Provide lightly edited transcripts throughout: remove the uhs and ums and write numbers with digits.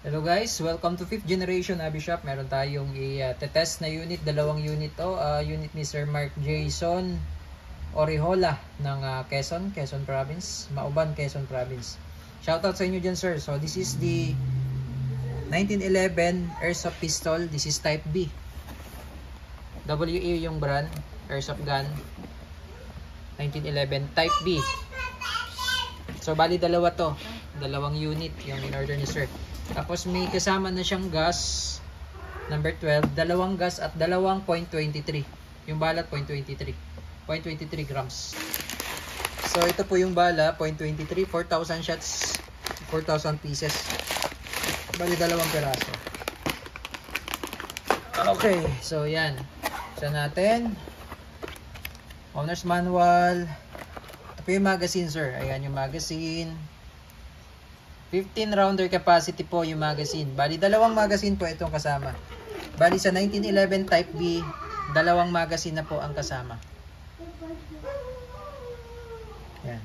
Hello guys, welcome to 5th generation Abby Shop. Meron tayong i-test na unit, dalawang unit to. Unit ni Sir Mark Jason Orihola ng Quezon Province, Mauban, Quezon Province. Shoutout sa inyo dyan, sir. So this is the 1911 Airsoft pistol. This is type B. WE yung brand, Airsoft gun. 1911 type B. So bali dalawa to, dalawang unit yung in-order ni sir. Tapos may kasama na siyang gas number 12, dalawang gas at dalawang .23. Yung bala 0.23 grams. So ito po yung bala, 0.23, 4,000 shots, 4,000 pieces. Bali dalawang peraso. Okay, so yan. Sa natin. Owner's manual. Ito po yung magazine, sir. Ayan yung magazine. 15 rounder capacity po yung magazine. Bali, dalawang magazine po itong kasama. Bali, sa 1911 Type B, dalawang magazine na po ang kasama. Yan.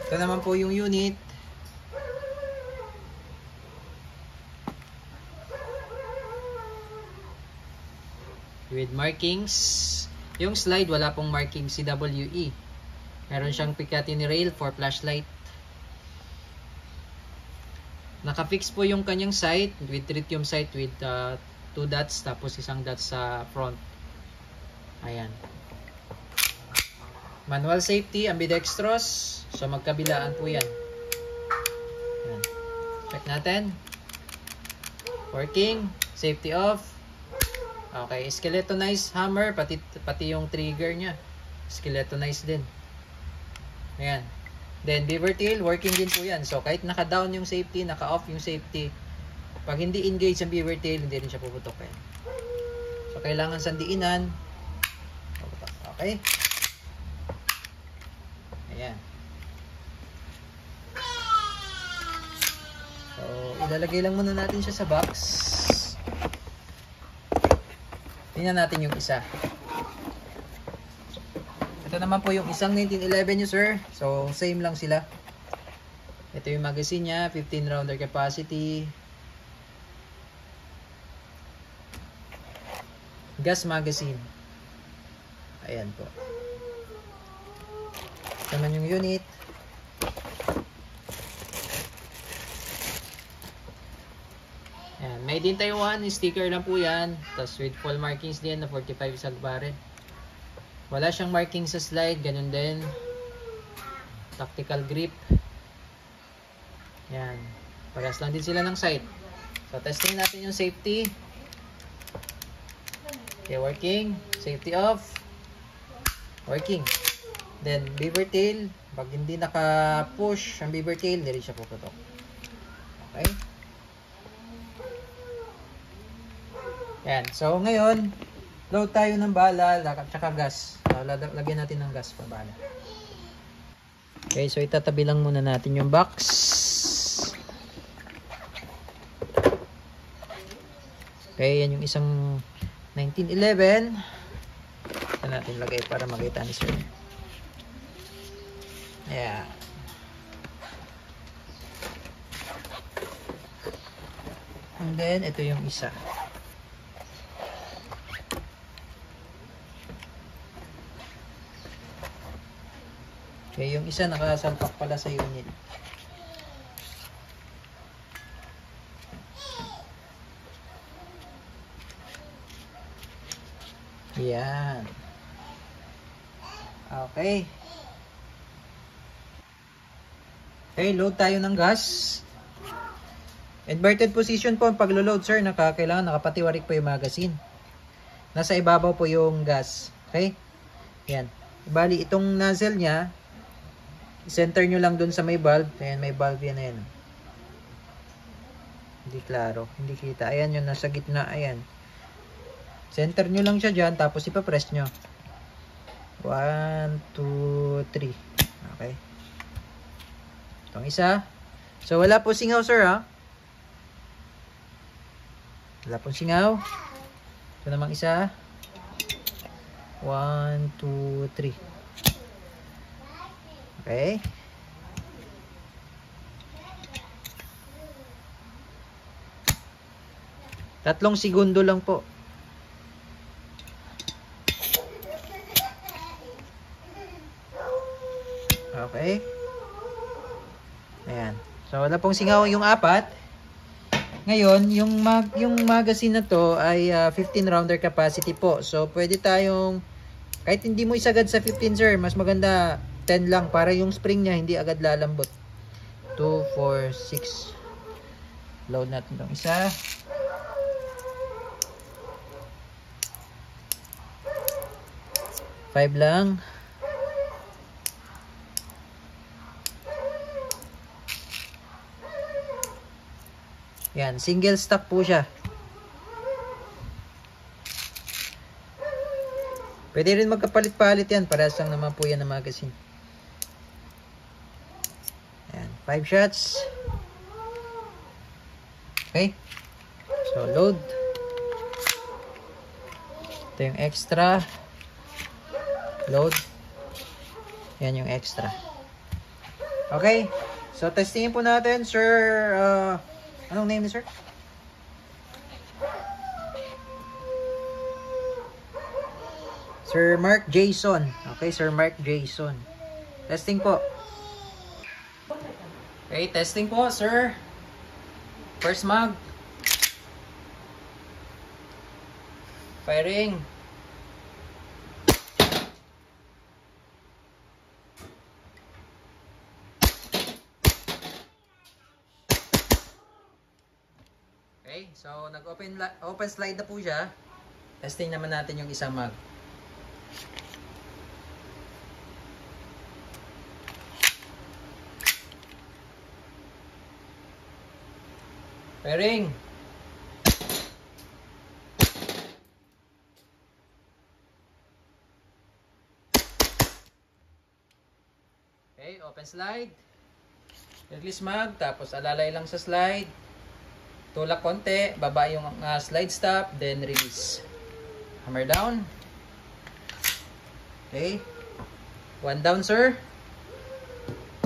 Ito naman po yung unit. With markings. Yung slide, wala pong marking CWE. Meron siyang Picatinny rail for flashlight. Naka-fix po yung kanyang sight with tritium sight with 2 dots tapos isang dots sa front. Ayan. Manual safety, ambidextrous. So magkabilaan po yan. Ayan. Check natin. Working. Safety off. Okay, skeletonized hammer, pati yung trigger niya. Skeletonized din. Ayan. Then beaver tail, working din po yan. So kahit naka-down yung safety, naka-off yung safety, pag hindi engage ang beaver tail, hindi rin siya puputok. Ayan. So kailangan sandiinan. Okay. Ayan. So ilalagay lang muna natin siya sa box. Tingnan natin yung isa. Ito naman po yung isang 1911 nyo, sir. So, same lang sila. Ito yung magazine niya. 15 rounder capacity. Gas magazine. Ayan po. Ito naman yung unit. Ayan, made in Taiwan, sticker lang po yan. Tapos with full markings din na 45 isang barrel. Wala siyang marking sa slide, ganun din. Tactical grip. Ayan. Parehas lang din sila ng sight. So testing natin yung safety. Okay, working. Safety off. Working. Then beaver tail. Pag hindi naka-push ang beaver tail, hindi rin siya puputok. Okay. Yan. So, ngayon, load tayo ng bala at saka gas. So, lagyan natin ng gas pa bala. Okay, so itatabi lang muna natin yung box. Okay, yan yung isang 1911. Ito natin lagay para makita ni sir. Ayan. And then, ito yung isa. Okay, yung isa nakasalpak pala sa unit. Yan. Okay. Okay, load tayo ng gas. Inverted position po ang paglo-load, sir. Kailangan nakapatiwarik po yung magazine. Nasa ibabaw po yung gas. Okay? Yan. Bali, itong nozzle niya, center nyo lang dun sa may valve. Ayan, may valve yan. Ayan. Hindi klaro. Hindi kita. Ayan yung nasa gitna. Ayan. Center nyo lang siya dyan. Tapos ipapress nyo. 1, 2, 3. Okay. Itong isa. So, wala po singaw, sir, ha? Wala po singaw. Ito namang isa. 1, 2, 3. Okay. Tatlong segundo lang po. Okay. Ayan. So, wala pong singaw yung 4. Ngayon, yung magazine na to ay 15 rounder capacity po. So, pwede tayong, kahit hindi mo isagad sa 15 sir, mas maganda 10 lang para yung spring niya hindi agad lalambot. 2, 4, 6. Load natin itong isa. Five lang. Yan, single stock po siya. Pwede rin magkapalit-palit yan. Parehas lang naman po yan ng magazine. Yan, 5 shots. Okay. So, load. Ito yung extra. Load. Yan yung extra. Okay. So, testingin po natin, sir. Anong name ni sir? Sir Mark Jason. Okay, Sir Mark Jason. Testing po. Okay, testing po, sir. First mag. Firing. Okay, so open slide na po siya. Testing naman natin yung isang mag. Firing. Okay, open slide. Release mag, tapos alalay lang sa slide. Tulak konti, baba yung slide stop, then release. Hammer down. Okay. One down, sir.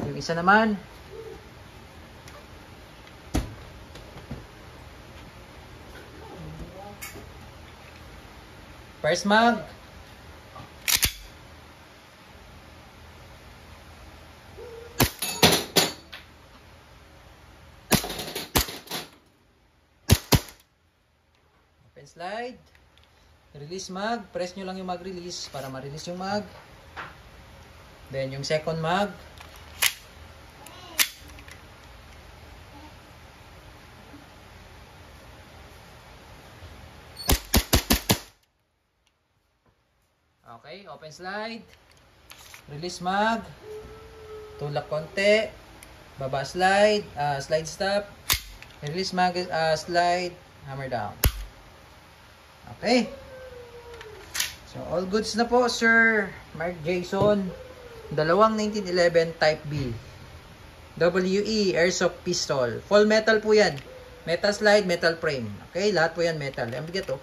Yung isa naman. First mag. Open slide. Release mag. Press nyo lang yung mag-release para ma-release yung mag. Then yung second mag. Okay, open slide. Release mag. Tulak konti. Baba slide. Slide stop. Release mag. Slide. Hammer down. Okay. So, all goods na po, Sir Mark Jason. Dalawang 1911 Type B. WE Airsoft Pistol. Full metal po yan. Metal slide, metal frame. Okay, lahat po yan metal. Ang bigat oh.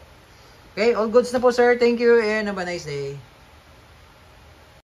Okay, all goods na po, sir. Thank you and have a nice day.